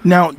Now,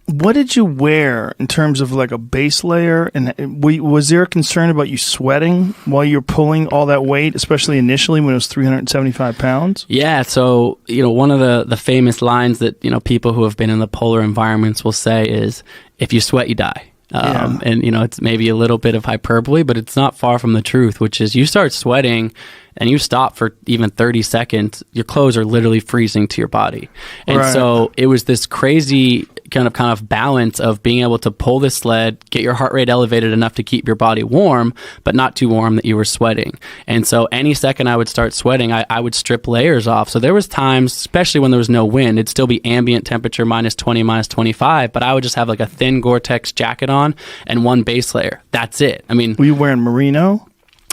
what did you wear in terms of like a base layer? And was there a concern about you sweating while you're pulling all that weight, especially initially when it was 375 pounds? Yeah. So, one of the famous lines that, people who have been in the polar environments will say is, if you sweat, you die. And, it's maybe a little bit of hyperbole, but it's not far from the truth, which is you start sweating and you stop for even 30 seconds, your clothes are literally freezing to your body. And so it was this crazy kind of balance of being able to pull the sled, get your heart rate elevated enough to keep your body warm, but not too warm that you were sweating. And so any second I would start sweating, I would strip layers off. So there was times, especially when there was no wind, it'd still be ambient temperature, -20, -25, but I would just have like a thin Gore-Tex jacket on and one base layer. That's it. I mean, were you wearing merino?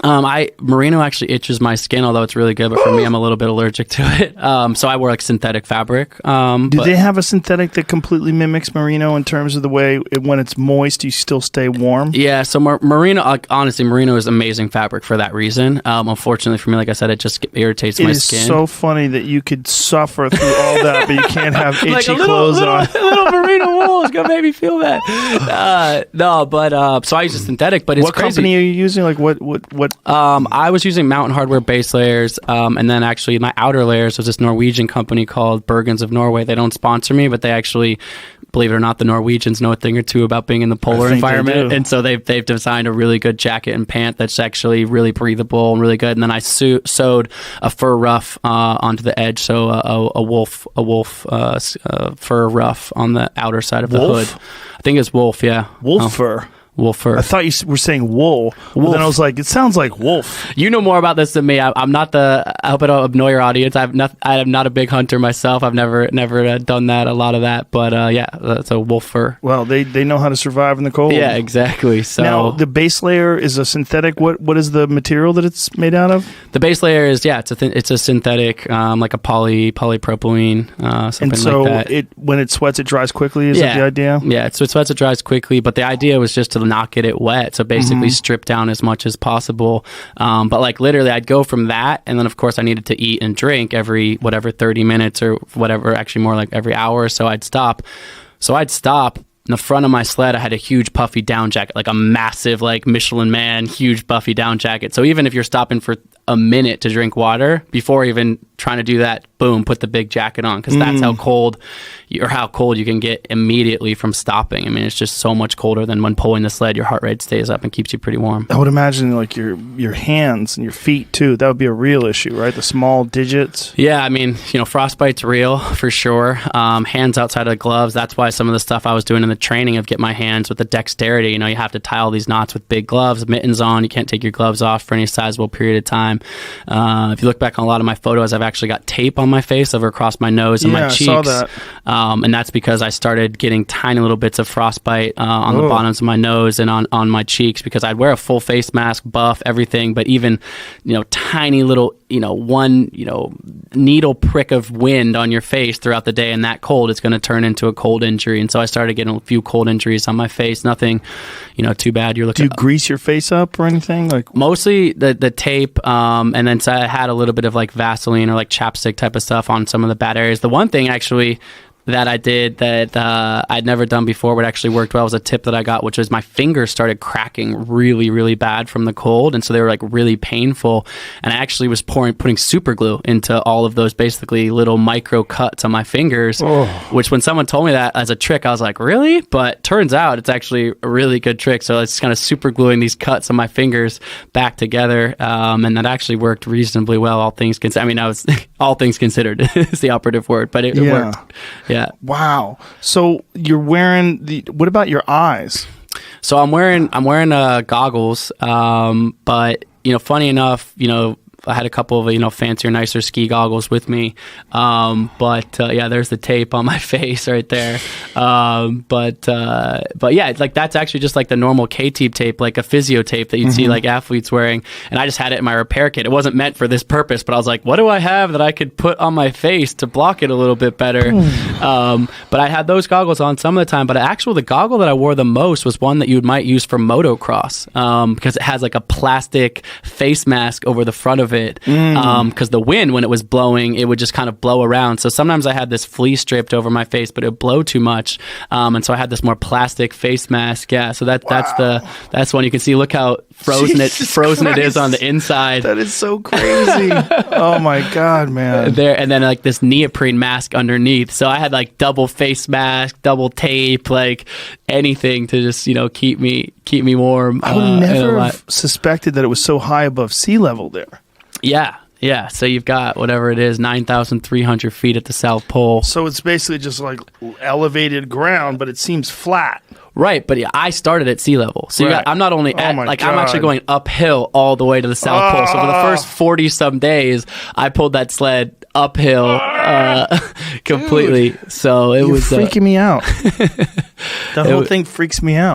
Merino actually itches my skin, although it's really good, but for me, I'm a little bit allergic to it. So I wear like synthetic fabric. Do they have a synthetic that completely mimics merino in terms of the way when it's moist, you still stay warm? Yeah. So merino, honestly, merino is amazing fabric for that reason. Unfortunately for me, like I said, it just irritates my skin. It is so funny that you could suffer through all that, but you can't have itchy clothes on. A little merino wool is gonna make me feel bad. So I use a synthetic, but it's what crazy. Company are you using? Like what? I was using Mountain Hardwear base layers, and then actually my outer layers was this Norwegian company called Rogans of Norway. They don't sponsor me, but they actually, believe it or not, the Norwegians know a thing or two about being in the polar environment, and so they've designed a really good jacket and pant that's actually really breathable and really good. And then I sewed a fur ruff onto the edge, so a wolf fur ruff on the outer side of the hood. I think it's wolf, yeah. Wolf fur. Wolf fur. I thought you were saying wool. Well, then I was like, it sounds like wolf. You know more about this than me. I'm not I hope I don't annoy your audience. I am not a big hunter myself. I've never done that, a lot of that. But yeah, it's a wolf fur. Well, they know how to survive in the cold. Yeah, exactly. So now the base layer is a synthetic. What is the material that it's made out of? The base layer is it's a synthetic, like a polypropylene, something and so like that. When it sweats, it dries quickly. Is that the idea? Yeah, so it sweats, it dries quickly. But the idea was just to not get it wet, so basically strip down as much as possible. But like literally I'd go from that, and then of course I needed to eat and drink every 30 minutes or whatever, actually more like every hour or so. I'd stop in the front of my sled. I had a huge puffy down jacket, like a massive like Michelin Man huge puffy down jacket. So even if you're stopping for a minute to drink water, before even trying to do that, boom, put the big jacket on, because that's how cold you can get immediately from stopping. I mean, it's just so much colder than when pulling the sled. Your heart rate stays up and keeps you pretty warm. I would imagine like your hands and your feet too. That would be a real issue, right? The small digits. Yeah, I mean, frostbite's real for sure. Hands outside of the gloves. That's why some of the stuff I was doing in the training of get my hands with the dexterity. You have to tie all these knots with big gloves, mittens on. You can't take your gloves off for any sizable period of time. If you look back on a lot of my photos, I've actually got tape on my face over across my nose and my cheeks. I saw that. And that's because I started getting tiny little bits of frostbite on the bottoms of my nose and on my cheeks, because I'd wear a full face mask, buff, everything, but even, tiny little, one, needle prick of wind on your face throughout the day and that cold, it's going to turn into a cold injury. And so I started getting a few cold injuries on my face. Nothing, too bad. You're looking. Do you grease your face up or anything? Like mostly the tape, and then so I had a little bit of like Vaseline or like chapstick type of stuff on some of the bad areas. The one thing actually that I did that I'd never done before, but actually worked well, was a tip that I got, which was my fingers started cracking really, really bad from the cold. And so they were like really painful. And I actually was putting super glue into all of those basically little micro cuts on my fingers, which when someone told me that as a trick, I was like, really? But turns out it's actually a really good trick. So it's kind of super gluing these cuts on my fingers back together. And that actually worked reasonably well, all things considered. I mean, all things considered is the operative word, but it worked. Yeah. Wow. So you're wearing what about your eyes? So I'm wearing goggles. But funny enough, I had a couple of, fancier, nicer ski goggles with me. But yeah, there's the tape on my face right there. But yeah, it's like, that's actually just like the normal K-tube tape, like a physio tape that you'd see like athletes wearing. And I just had it in my repair kit. It wasn't meant for this purpose, but I was like, what do I have that I could put on my face to block it a little bit better? But I had those goggles on some of the time, but the goggle that I wore the most was one that you might use for motocross, because it has like a plastic face mask over the front of it. it because the wind, when it was blowing, it would just kind of blow around. So sometimes I had this fleece draped over my face, but it would blow too much. And so I had this more plastic face mask. Yeah. So that's one you can see. Look how frozen it is on the inside. That is so crazy. Oh my God, man. There, and then like this neoprene mask underneath. So I had like double face mask, double tape, like anything to just, keep me warm. I would never have suspected that it was so high above sea level there. Yeah. So you've got whatever it is, 9,300 feet at the South Pole. So it's basically just like elevated ground, but it seems flat. Right, but I started at sea level. So I'm not only I'm actually going uphill all the way to the South Pole. So for the first 40-some days, I pulled that sled uphill completely. Dude, so it was freaking me out. The whole thing freaks me out.